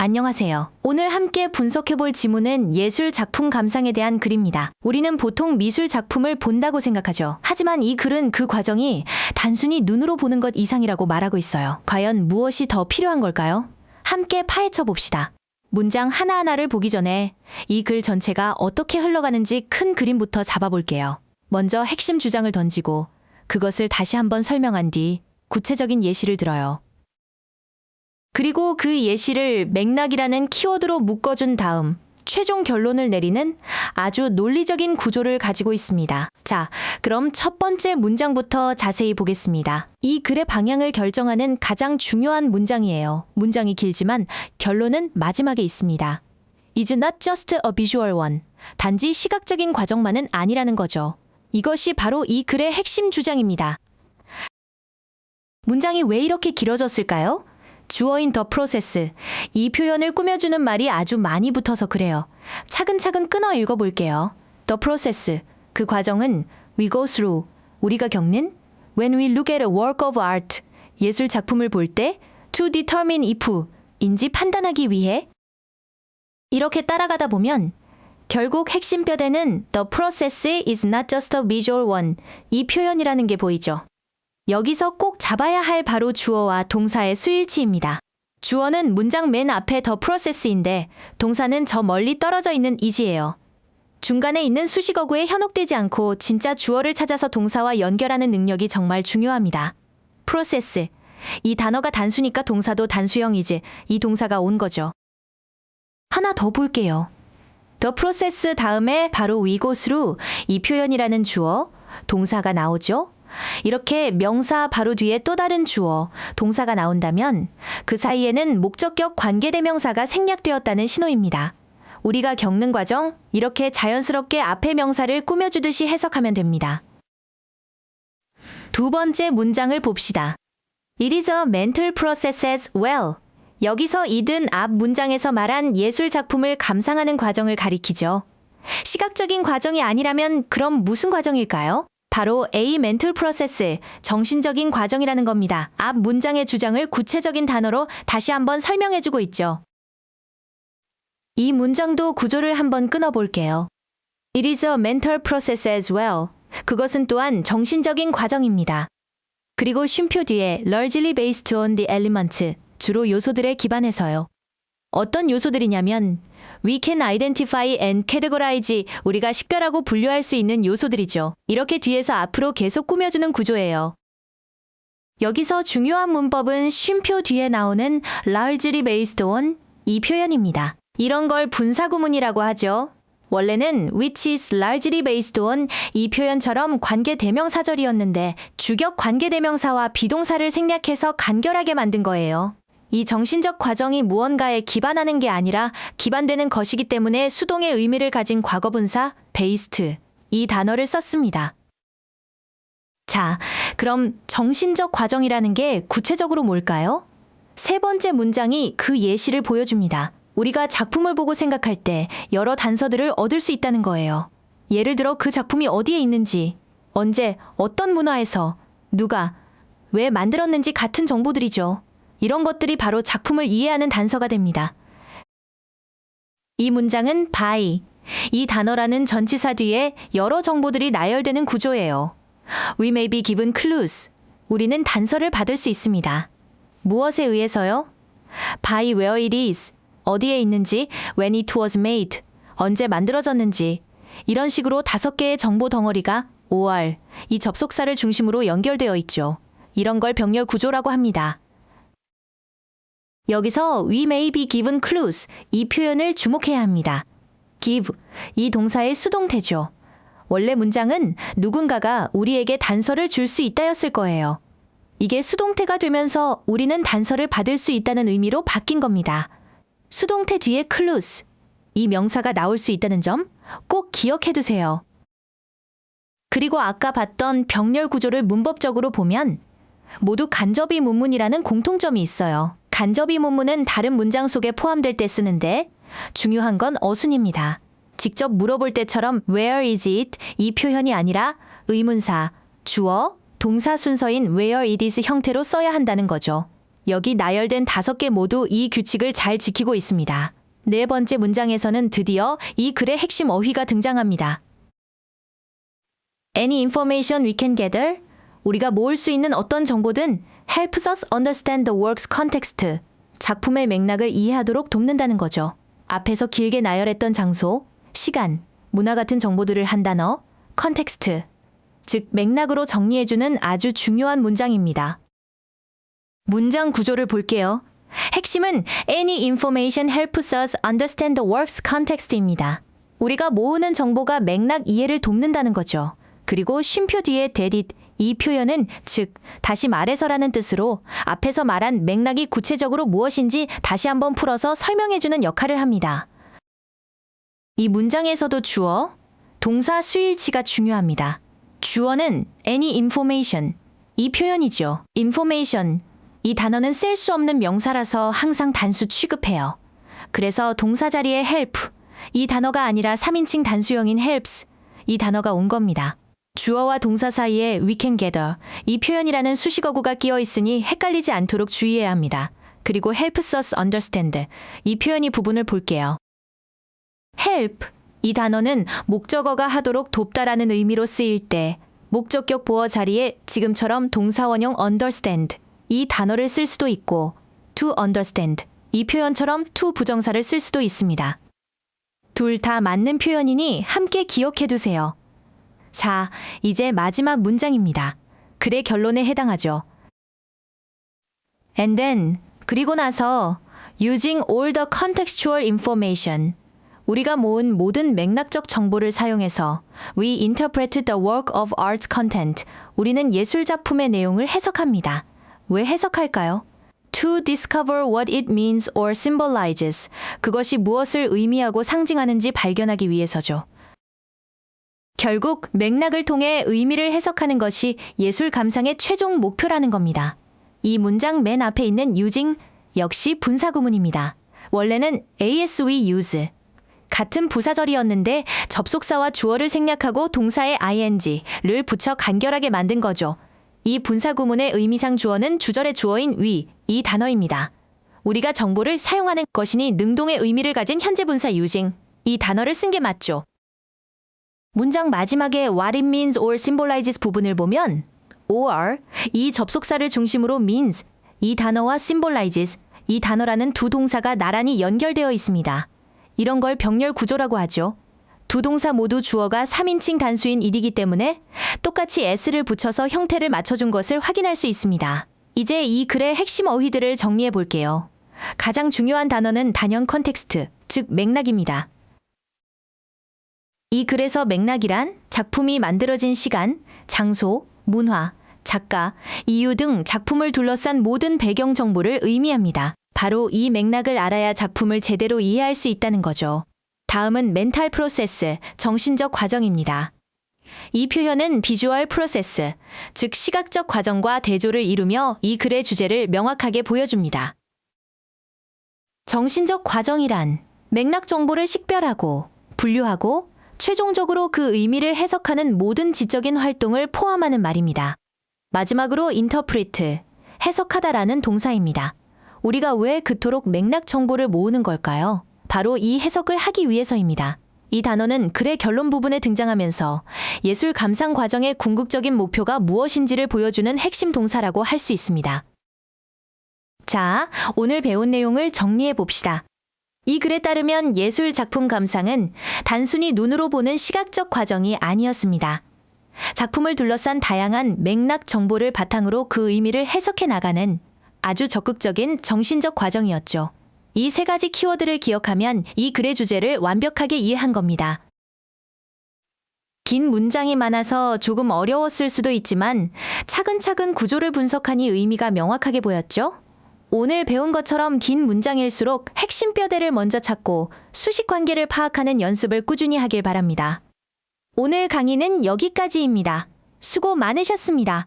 안녕하세요. 오늘 함께 분석해볼 지문은 예술 작품 감상에 대한 글입니다. 우리는 보통 미술 작품을 본다고 생각하죠. 하지만 이 글은 그 과정이 단순히 눈으로 보는 것 이상이라고 말하고 있어요. 과연 무엇이 더 필요한 걸까요? 함께 파헤쳐 봅시다. 문장 하나하나를 보기 전에 이 글 전체가 어떻게 흘러가는지 큰 그림부터 잡아볼게요. 먼저 핵심 주장을 던지고 그것을 다시 한번 설명한 뒤 구체적인 예시를 들어요. 그리고 그 예시를 맥락이라는 키워드로 묶어준 다음 최종 결론을 내리는 아주 논리적인 구조를 가지고 있습니다. 자, 그럼 첫 번째 문장부터 자세히 보겠습니다. 이 글의 방향을 결정하는 가장 중요한 문장이에요. 문장이 길지만 결론은 마지막에 있습니다. Is not just a visual one. 단지 시각적인 과정만은 아니라는 거죠. 이것이 바로 이 글의 핵심 주장입니다. 문장이 왜 이렇게 길어졌을까요? 주어인 the process, 이 표현을 꾸며주는 말이 아주 많이 붙어서 그래요. 차근차근 끊어 읽어볼게요. The process, 그 과정은 we go through, 우리가 겪는 when we look at a work of art, 예술 작품을 볼 때 to determine if, 인지 판단하기 위해 이렇게 따라가다 보면 결국 핵심 뼈대는 the process is not just a visual one, 이 표현이라는 게 보이죠. 여기서 꼭 잡아야 할 바로 주어와 동사의 수일치입니다. 주어는 문장 맨 앞에 the process인데 동사는 저 멀리 떨어져 있는 is예요. 중간에 있는 수식어구에 현혹되지 않고 진짜 주어를 찾아서 동사와 연결하는 능력이 정말 중요합니다. process, 이 단어가 단수니까 동사도 단수형 is, 이 동사가 온 거죠. 하나 더 볼게요. the process 다음에 바로 we go through, 이 표현이라는 주어, 동사가 나오죠. 이렇게 명사 바로 뒤에 또 다른 주어, 동사가 나온다면 그 사이에는 목적격 관계대명사가 생략되었다는 신호입니다. 우리가 겪는 과정, 이렇게 자연스럽게 앞에 명사를 꾸며주듯이 해석하면 됩니다. 두 번째 문장을 봅시다. It is a mental process as well. 여기서 it은 앞 문장에서 말한 예술 작품을 감상하는 과정을 가리키죠. 시각적인 과정이 아니라면 그럼 무슨 과정일까요? 바로 A mental process, 정신적인 과정이라는 겁니다. 앞 문장의 주장을 구체적인 단어로 다시 한번 설명해주고 있죠. 이 문장도 구조를 한번 끊어볼게요. It is a mental process as well. 그것은 또한 정신적인 과정입니다. 그리고 쉼표 뒤에 largely based on the elements, 주로 요소들에 기반해서요. 어떤 요소들이냐면 We can identify and categorize, 우리가 식별하고 분류할 수 있는 요소들이죠. 이렇게 뒤에서 앞으로 계속 꾸며주는 구조예요. 여기서 중요한 문법은 쉼표 뒤에 나오는 largely based on, 이 표현입니다. 이런 걸 분사구문이라고 하죠. 원래는 which is largely based on, 이 표현처럼 관계대명사절이었는데 주격 관계대명사와 비동사를 생략해서 간결하게 만든 거예요. 이 정신적 과정이 무언가에 기반하는 게 아니라 기반되는 것이기 때문에 수동의 의미를 가진 과거분사 based, 이 단어를 썼습니다. 자, 그럼 정신적 과정이라는 게 구체적으로 뭘까요? 세 번째 문장이 그 예시를 보여줍니다. 우리가 작품을 보고 생각할 때 여러 단서들을 얻을 수 있다는 거예요. 예를 들어 그 작품이 어디에 있는지, 언제, 어떤 문화에서, 누가, 왜 만들었는지 같은 정보들이죠. 이런 것들이 바로 작품을 이해하는 단서가 됩니다. 이 문장은 by, 이 단어라는 전치사 뒤에 여러 정보들이 나열되는 구조예요. We may be given clues. 우리는 단서를 받을 수 있습니다. 무엇에 의해서요? by where it is, 어디에 있는지, when it was made, 언제 만들어졌는지, 이런 식으로 5개의 정보 덩어리가 or, 이 접속사를 중심으로 연결되어 있죠. 이런 걸 병렬 구조라고 합니다. 여기서 we may be given clues, 이 표현을 주목해야 합니다. give, 이 동사의 수동태죠. 원래 문장은 누군가가 우리에게 단서를 줄 수 있다였을 거예요. 이게 수동태가 되면서 우리는 단서를 받을 수 있다는 의미로 바뀐 겁니다. 수동태 뒤에 clues, 이 명사가 나올 수 있다는 점 꼭 기억해 두세요. 그리고 아까 봤던 병렬 구조를 문법적으로 보면 모두 간접이 문문이라는 공통점이 있어요. 간접이 문문은 다른 문장 속에 포함될 때 쓰는데 중요한 건 어순입니다. 직접 물어볼 때처럼 where is it? 이 표현이 아니라 의문사, 주어, 동사 순서인 where it is 형태로 써야 한다는 거죠. 여기 나열된 5개 모두 이 규칙을 잘 지키고 있습니다. 네 번째 문장에서는 드디어 이 글의 핵심 어휘가 등장합니다. Any information we can gather, 우리가 모을 수 있는 어떤 정보든 helps us understand the work's context, 작품의 맥락을 이해하도록 돕는다는 거죠. 앞에서 길게 나열했던 장소, 시간, 문화 같은 정보들을 한 단어, context, 즉 맥락으로 정리해주는 아주 중요한 문장입니다. 문장 구조를 볼게요. 핵심은 Any information helps us understand the work's context입니다. 우리가 모으는 정보가 맥락 이해를 돕는다는 거죠. 그리고 쉼표 뒤에 that it, 이 표현은 즉, 다시 말해서라는 뜻으로 앞에서 말한 맥락이 구체적으로 무엇인지 다시 한번 풀어서 설명해주는 역할을 합니다. 이 문장에서도 주어, 동사 수일치가 중요합니다. 주어는 any information, 이 표현이죠. information, 이 단어는 셀 수 없는 명사라서 항상 단수 취급해요. 그래서 동사 자리에 help, 이 단어가 아니라 3인칭 단수형인 helps, 이 단어가 온 겁니다. 주어와 동사 사이에 we can gather, 이 표현이라는 수식어구가 끼어 있으니 헷갈리지 않도록 주의해야 합니다. 그리고 helps us understand, 이 표현이 부분을 볼게요. help, 이 단어는 목적어가 하도록 돕다라는 의미로 쓰일 때 목적격 보어 자리에 지금처럼 동사 원형 understand, 이 단어를 쓸 수도 있고 to understand, 이 표현처럼 to 부정사를 쓸 수도 있습니다. 둘 다 맞는 표현이니 함께 기억해 두세요. 자, 이제 마지막 문장입니다. 글의 결론에 해당하죠. And then, 그리고 나서 using all the contextual information, 우리가 모은 모든 맥락적 정보를 사용해서 we interpret the work of art content, 우리는 예술 작품의 내용을 해석합니다. 왜 해석할까요? To discover what it means or symbolizes, 그것이 무엇을 의미하고 상징하는지 발견하기 위해서죠. 결국 맥락을 통해 의미를 해석하는 것이 예술 감상의 최종 목표라는 겁니다. 이 문장 맨 앞에 있는 using 역시 분사구문입니다. 원래는 as we use, 같은 부사절이었는데 접속사와 주어를 생략하고 동사에 ing를 붙여 간결하게 만든 거죠. 이 분사구문의 의미상 주어는 주절의 주어인 we, 이 단어입니다. 우리가 정보를 사용하는 것이니 능동의 의미를 가진 현재 분사 using, 이 단어를 쓴 게 맞죠. 문장 마지막에 what it means or symbolizes 부분을 보면 or, 이 접속사를 중심으로 means, 이 단어와 symbolizes, 이 단어라는 두 동사가 나란히 연결되어 있습니다. 이런 걸 병렬 구조라고 하죠. 두 동사 모두 주어가 3인칭 단수인 it이기 때문에 똑같이 s를 붙여서 형태를 맞춰준 것을 확인할 수 있습니다. 이제 이 글의 핵심 어휘들을 정리해 볼게요. 가장 중요한 단어는 단형 컨텍스트, 즉 맥락입니다. 이 글에서 맥락이란 작품이 만들어진 시간, 장소, 문화, 작가, 이유 등 작품을 둘러싼 모든 배경 정보를 의미합니다. 바로 이 맥락을 알아야 작품을 제대로 이해할 수 있다는 거죠. 다음은 멘탈 프로세스, 정신적 과정입니다. 이 표현은 비주얼 프로세스, 즉 시각적 과정과 대조를 이루며 이 글의 주제를 명확하게 보여줍니다. 정신적 과정이란 맥락 정보를 식별하고 분류하고 최종적으로 그 의미를 해석하는 모든 지적인 활동을 포함하는 말입니다. 마지막으로 interpret, 해석하다라는 동사입니다. 우리가 왜 그토록 맥락 정보를 모으는 걸까요? 바로 이 해석을 하기 위해서입니다. 이 단어는 글의 결론 부분에 등장하면서 예술 감상 과정의 궁극적인 목표가 무엇인지를 보여주는 핵심 동사라고 할 수 있습니다. 자, 오늘 배운 내용을 정리해 봅시다. 이 글에 따르면 예술 작품 감상은 단순히 눈으로 보는 시각적 과정이 아니었습니다. 작품을 둘러싼 다양한 맥락 정보를 바탕으로 그 의미를 해석해 나가는 아주 적극적인 정신적 과정이었죠. 이 세 가지 키워드를 기억하면 이 글의 주제를 완벽하게 이해한 겁니다. 긴 문장이 많아서 조금 어려웠을 수도 있지만 차근차근 구조를 분석하니 의미가 명확하게 보였죠? 오늘 배운 것처럼 긴 문장일수록 핵심 뼈대를 먼저 찾고 수식 관계를 파악하는 연습을 꾸준히 하길 바랍니다. 오늘 강의는 여기까지입니다. 수고 많으셨습니다.